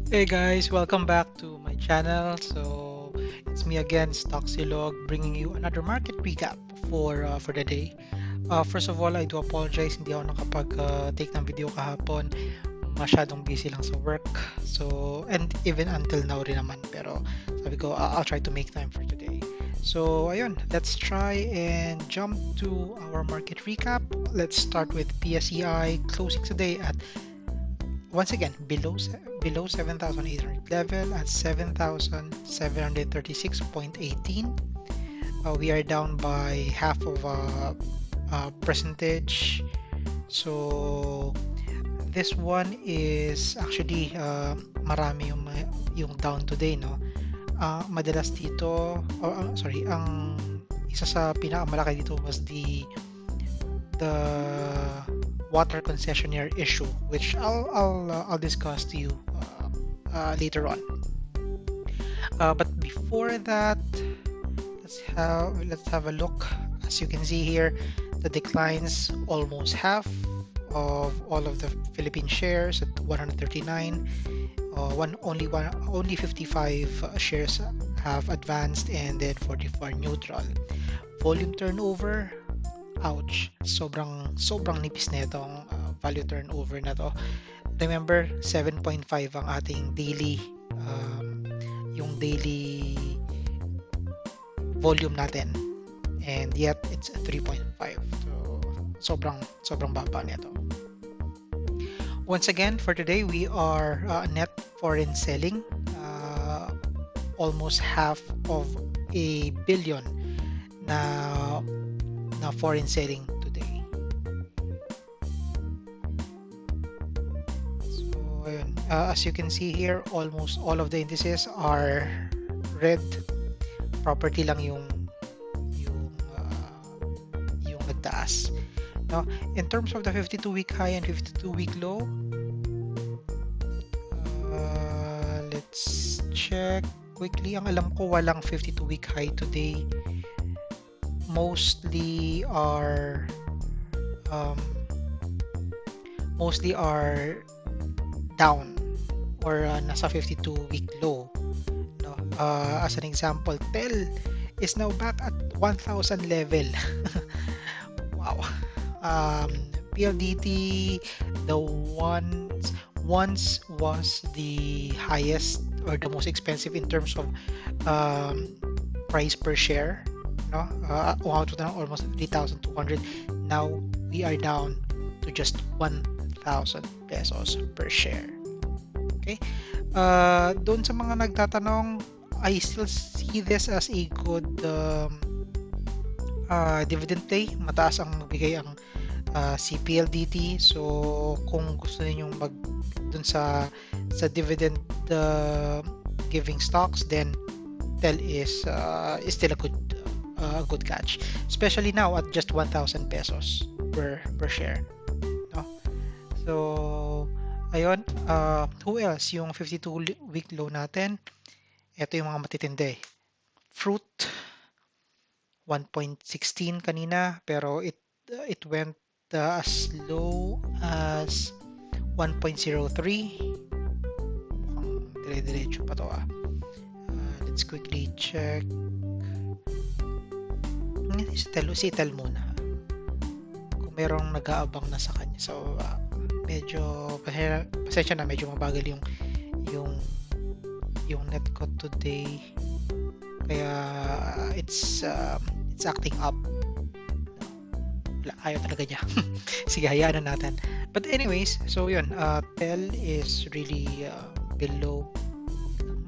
Hey guys, welcome back to my channel. So it's me again, Stocksilog, bringing you another market recap for the day. First of all, I do apologize, hindi ako nakapag-take ng video kahapon. Masyadong busy lang sa work. So, and even until now rin naman. Pero sabi ko, I'll try to make time for today. So, ayun, let's try and jump to our market recap. Let's start with PSEi closing today at once again below 7,800 level at 7,736.18. We are down by half of a percentage. So this one is actually marami yung down today, no? Madalas dito, sorry, ang isa sa pinakamalaki dito was the water concessionaire issue, which I'll discuss to you later on. But before that, let's have a look. As you can see here, the declines almost half of all of the Philippine shares at 139. Only 55 shares have advanced and then 44 neutral. Volume turnover, ouch, sobrang nipis na itong value turnover na to. Remember, 7.5 ang ating daily yung daily volume natin, and yet it's 3.5. So sobrang baba nito. Once again, for today we are net foreign selling, almost half of a billion na foreign selling today. So ayun, as you can see here, almost all of the indices are red. Property lang yung nagtaas. Now, in terms of the 52-week high and 52-week low, let's check quickly. Ang alam ko, walang 52-week high today. Mostly are down or nasa 52-week low, no? As an example, TEL is now back at 1,000 level. Wow. PLDT, the once was the highest or the most expensive in terms of price per share, no? Umabot na almost 3,200. Now we are down to just 1,000 pesos per share. Okay? Doon sa mga nagtatanong, I still see this as a good dividend play. Mataas ang magbigay ang CPLDT. So kung gusto niyo mag dun sa dividend giving stocks, then TEL is still a good catch, especially now at just 1,000 pesos per share, no? So ayun, who else? Yung 52-week low natin, ito yung mga matitindi. Fruit 1.16 kanina, pero it went as low as 1.03. Dire-diretso pa to. Let's quickly check. Si Tel muna. Kung merong nag-aabang na sa kanya. So, medyo pasensya na, medyo mabagal yung net ko today. Kaya it's acting up. Ayaw talaga niya. Sige, hayaan na natin. But anyways, so yun, TEL is really below.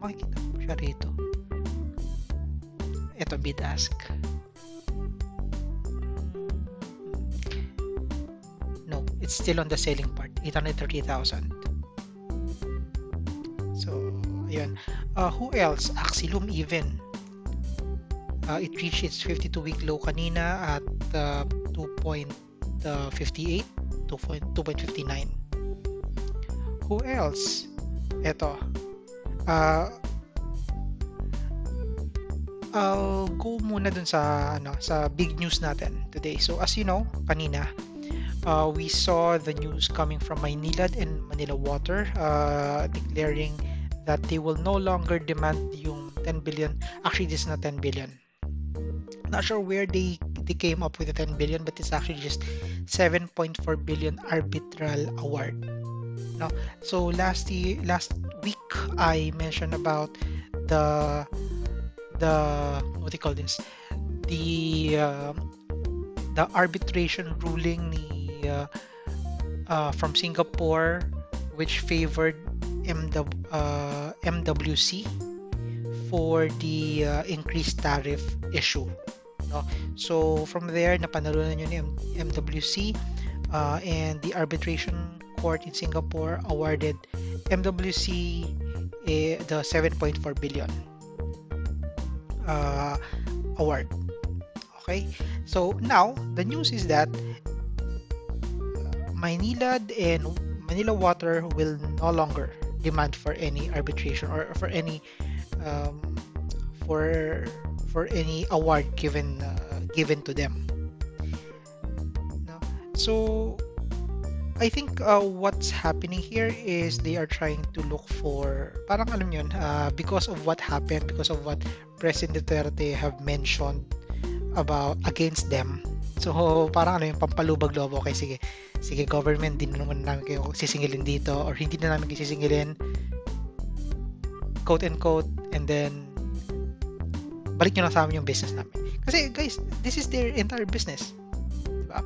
Makikita mo siya rito. Ito, bid ask. No, it's still on the selling part. 830,000. So, ayun. Who else? Axilum even. It reached its 52-week low kanina at 2.58, 2.59. Who else? Ito. I'll go muna dun sa big news natin today. So as you know, kanina we saw the news coming from Maynilad and Manila Water declaring that they will no longer demand yung 10 billion. Actually, this is not 10 billion. Not sure where they came up with the 10 billion, but it's actually just 7.4 billion arbitral award. No? So last week I mentioned about the what do you call this? The the arbitration ruling from Singapore, which favored MWC for the increased tariff issue. No? So from there, napanalunan yun ni MWC, and the arbitration court in Singapore awarded MWC the 7.4 billion award. Okay, so now the news is that Manila and Manila Water will no longer demand for any arbitration or for any um, for any award given to them. No? So I think what's happening here is they are trying to look for parang alam yun, because of what happened, because of what President Duterte have mentioned about against them. So parang ano yung pampalubag loob, okay, sige government, din naman namin kayo sisingilin dito or hindi na namin kayo sisingilin, quote and quote, and then balik nyo lang sa amin yung business namin. Kasi guys, this is their entire business. Diba?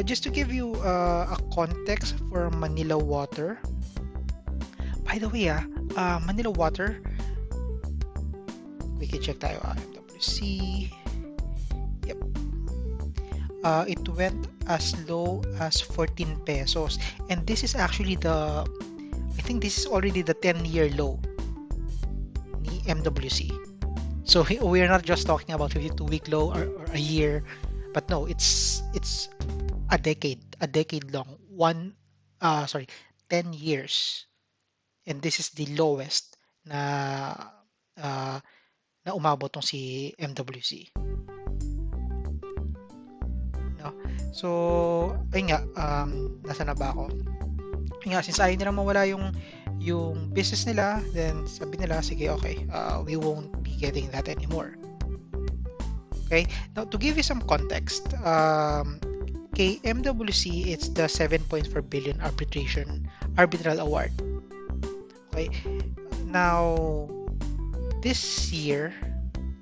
Just to give you a context for Manila Water. By the way, Manila Water, we can check tayo, MWC. Yep. It went as low as 14 pesos. And this is actually I think this is already the 10-year low ni MWC. So we are not just talking about 52-week low or a year, but no, it's a decade long. 10 years. And this is the lowest na umabot tong si MWC. No? So, ayun nga, nasa na ba ako? Ayun nga, since ayaw nila mawala yung business nila, then sabi nila, sige, okay, we won't be getting that anymore. Okay? Now, to give you some context, kay MWC, it's the 7.4 billion arbitral award. Okay? Now, this year,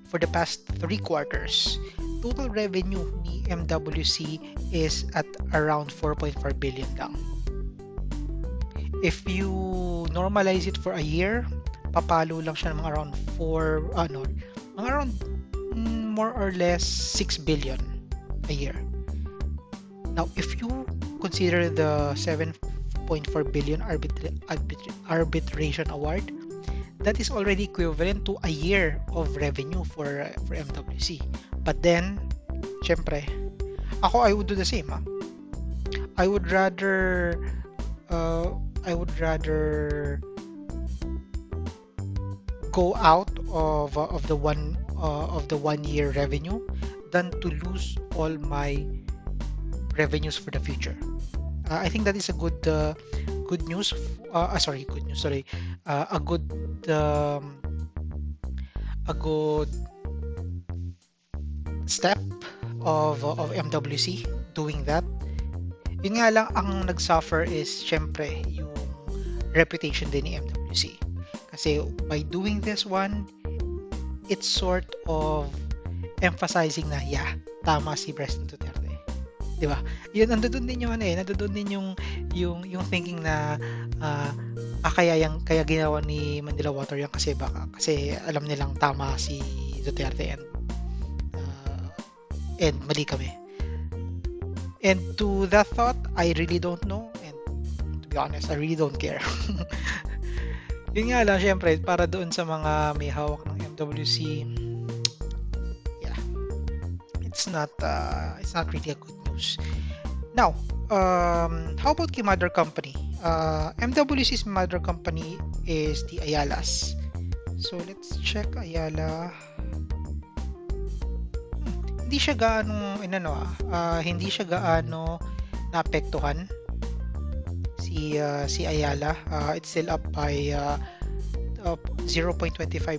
for the past 3 quarters, total revenue ni MWC is at around 4.4 billion lang. If you normalize it for a year, papalo lang siya ng mga around more or less 6 billion a year. Now, if you consider the 7.4 billion arbitration award, that is already equivalent to a year of revenue for MWC. But then, syempre, I would do the same. I would rather go out of the 1 year revenue than to lose all my revenues for the future. I think that is a good news. A good step of MWC doing that. Yun nga lang, ang nagsuffer is syempre yung reputation din ni MWC. Kasi by doing this one, it's sort of emphasizing na, yeah, tama si President Duterte. Di ba? Yun, nandoon din yung thinking na kaya ginawa ni Manila Water yan kasi alam nilang tama si Duterte and mali kami. And to that thought, I really don't know, and to be honest, I really don't care. Yun nga lang, syempre, para doon sa mga may hawak ng MWC, yeah, it's not really a good news. Now, how about kay mother company? MWC's mother company is the Ayalas. So let's check Ayala. Hindi siya gaano naapektuhan si Ayala. It's still up by 0.25%.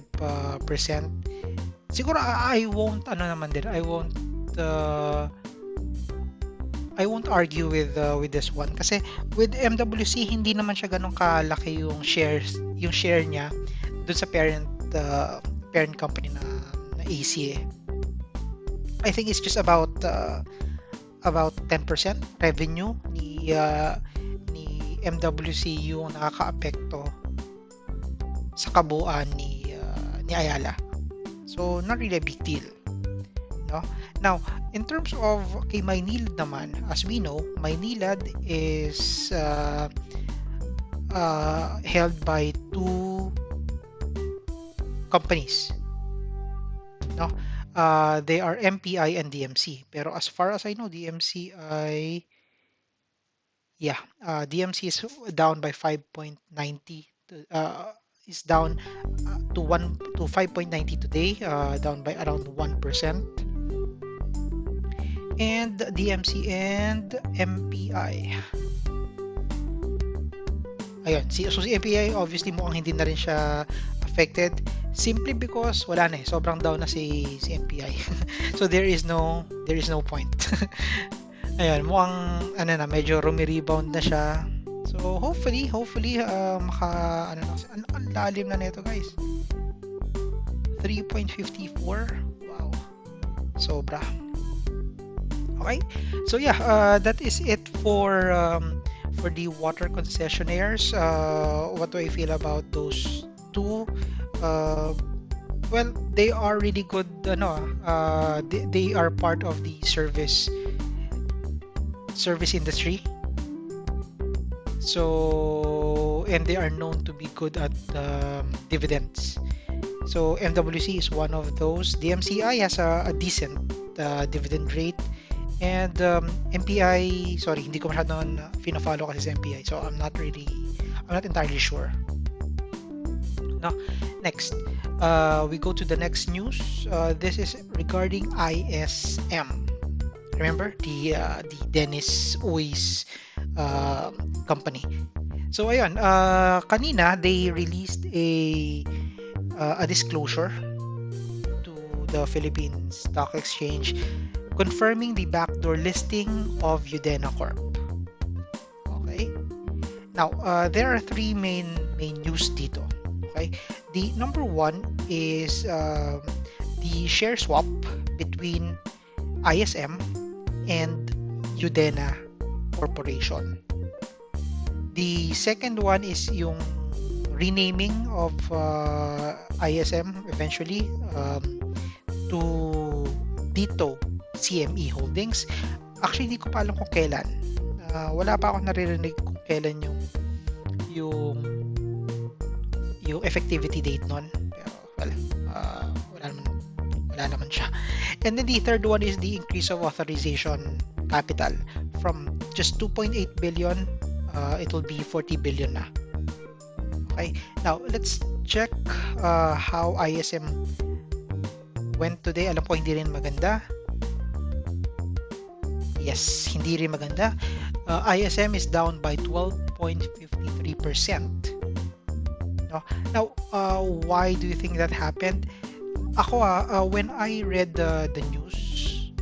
Siguro I won't ano naman din. Uh, I won't argue with this one kasi with MWC hindi naman siya ganun kalaki yung share niya dun sa parent company na AC eh. I think it's just about 10% revenue ni MWC yung nakakaapekto sa kabuuan ni Ayala. So not really a big deal, no? Now, in terms of kay Maynilad naman, as we know, Maynilad is held by two companies, no? They are MPI and DMC. Pero as far as I know, DMCI is down by 5.90 is down to 5.90 today, down by around 1%. And DMC and MPI. Ayun, so si MPI obviously mukhang hindi na rin siya affected simply because wala na eh, sobrang down na si MPI. So there is no point. Ayun, mukhang medyo rumi-rebound na siya. So hopefully ang lalim na nito guys. 3.54. Wow. Sobra. Okay? So yeah, that is it for the water concessionaires. What do I feel about those two? Well, they are really good. They are part of the service industry. So, and they are known to be good at dividends. So MWC is one of those. DMCI has a decent dividend rate. And MPI, sorry, hindi ko masyadong fina-follow kasi sa MPI. So I'm not entirely sure. Now, next, we go to the next news. This is regarding ISM. Remember the Dennis Uys company. So ayun, kanina they released a disclosure to the Philippine Stock Exchange confirming the backdoor listing of Udena Corp. Okay. Now, there are three main news dito. Okay. The number one is the share swap between ISM and Udena Corporation. The second one is yung renaming of ISM eventually to Dito CME Holdings. Actually, hindi ko pa alam kung kailan. Wala pa ako naririnig kung kailan yung effectivity date nun. Pero, wala naman siya. And then the third one is the increase of authorization capital from just 2.8 billion, it will be 40 billion na. Okay. Now, let's check how ISM went today. Alam ko hindi rin maganda. Yes, hindi rin maganda. ISM is down by 12.53%. No? Now, why do you think that happened? Ako, when I read the news,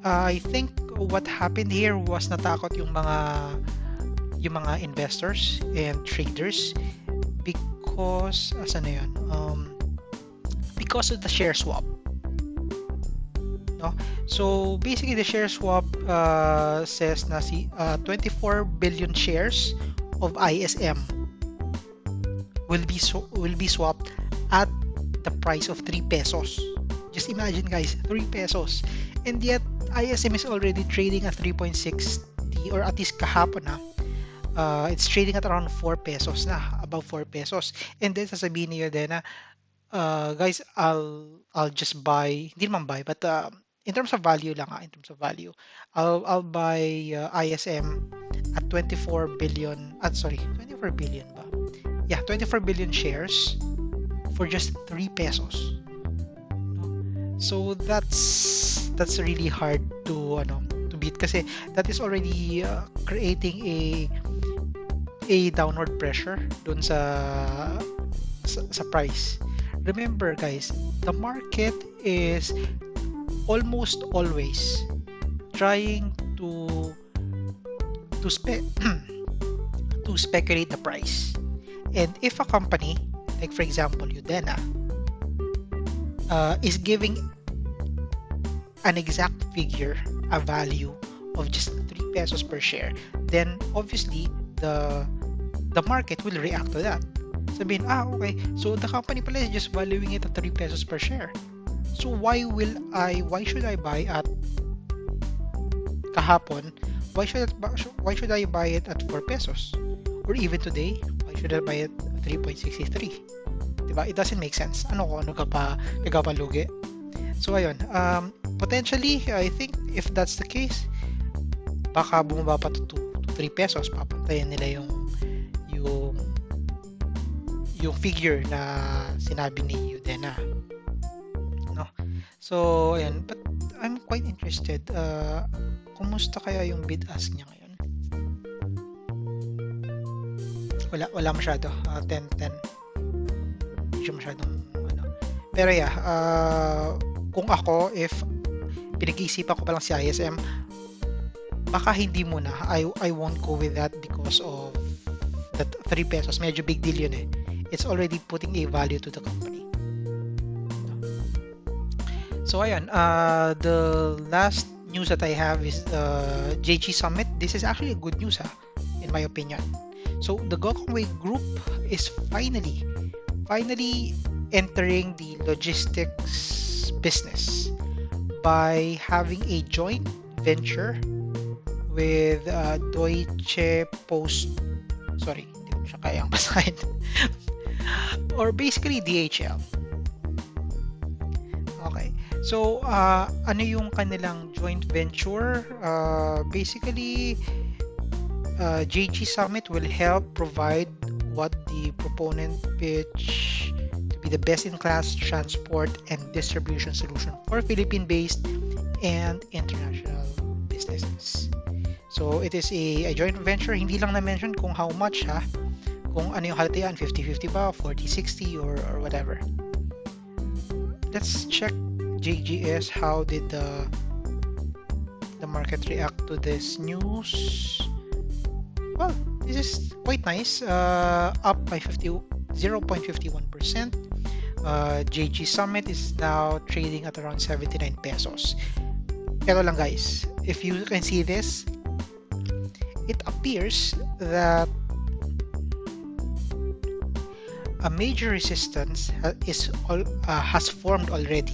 I think what happened here was natakot yung mga investors and traders because because of the share swap. No? So basically the share swap says na 24 billion shares of ISM will be swapped at the price of 3 pesos. Just imagine guys, 3 pesos. And yet ISM is already trading at 3.60, or at least kahapon na. It's trading at around 4 pesos na, above 4 pesos. And then sasabihin niyo din na guys, I'll just buy, hindi naman buy, but in terms of value lang, I'll buy ISM at 24 billion, 24 billion ba? Yeah, 24 billion shares for just 3 pesos. So that's really hard to beat kasi that is already creating a downward pressure dun sa price. Remember guys, the market is almost always trying to spe to speculate the price. And if a company, like for example Udena, is giving an exact figure, a value of just 3 pesos per share, then obviously the market will react to that. Sabihin, okay, so the company pala is just valuing it at 3 pesos per share. So why should I buy at kahapon? Why should I buy it at 4 pesos? Or even today, why should I buy it at 3.63? Diba? It doesn't make sense. Ano ka pa nagpapalugi? So ayun, potentially I think if that's the case, baka bumaba pa to 3 pesos, papuntayan nila yung figure na sinabi ni Udena, no? So ayan, but I'm quite interested, kumusta kaya yung bid ask niya ngayon? Wala masyado, 10-10, medyo masyadong ano. Pero yeah, kung ako, if pinag-iisipan ko pa lang si ISM, baka hindi muna. I won't go with that because of that 3 pesos. Medyo big deal yun eh. It's already putting a value to the company. So ayan, the last news that I have is JG Summit. This is actually a good news in my opinion. So the Gokongwei Group is finally entering the logistics business by having a joint venture with Deutsche Post, sorry, hindi ko siya kayang basahin, or basically DHL. Okay, so ano yung kanilang joint venture? Basically, JG Summit will help provide what the proponent pitch to be the best-in-class transport and distribution solution for Philippine-based and international businesses. So it is a joint venture. Hindi lang na-mention kung how much kung ano yung halatean, 50-50 ba, 40-60 or whatever. Let's check JGS. How did the market react to this news? Well, this is quite nice, up by 0.51%. JG Summit is now trading at around 79 pesos. Pero lang guys, if you can see this, it appears that a major resistance has formed already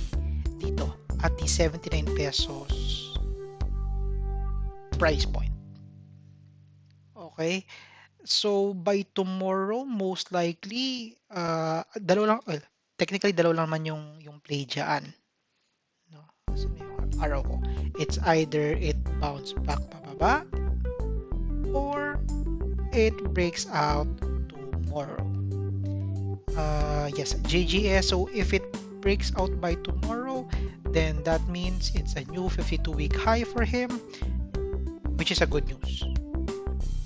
dito at the 79 pesos price point. Okay, so by tomorrow most likely technically dalawa lang naman yung play dyan, no? So, yung araw ko, it's either it bounce back pababa or it breaks out tomorrow. Yes, JGS. So if it breaks out by tomorrow, then that means it's a new 52-week high for him, which is a good news,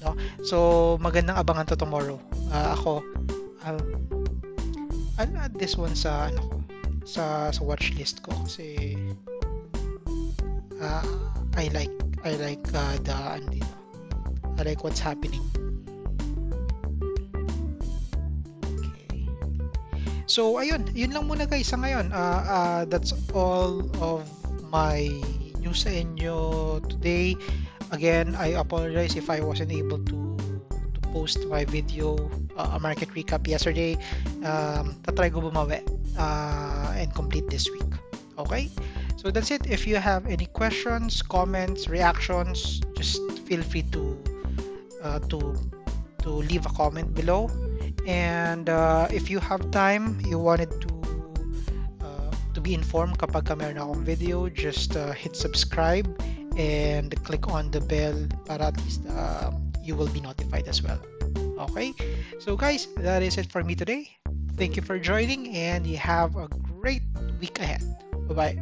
no? So magandang abangan to tomorrow. Ako, I'll add this one sa sa watch list ko kasi I like I like what's happening. Okay. So ayun, yun lang muna guys sa ngayon. That's all of my news sa inyo today. Again, I apologize if I wasn't able to post my video, a market recap yesterday. Tatry ko bumawi and complete this week. Okay? So that's it. If you have any questions, comments, reactions, just feel free to leave a comment below. And if you have time, you wanted to be informed kapag meron akong video, just hit subscribe and click on the bell para at least you will be notified as well. Okay, so guys, that is it for me today. Thank you for joining and you have a great week ahead. Bye bye.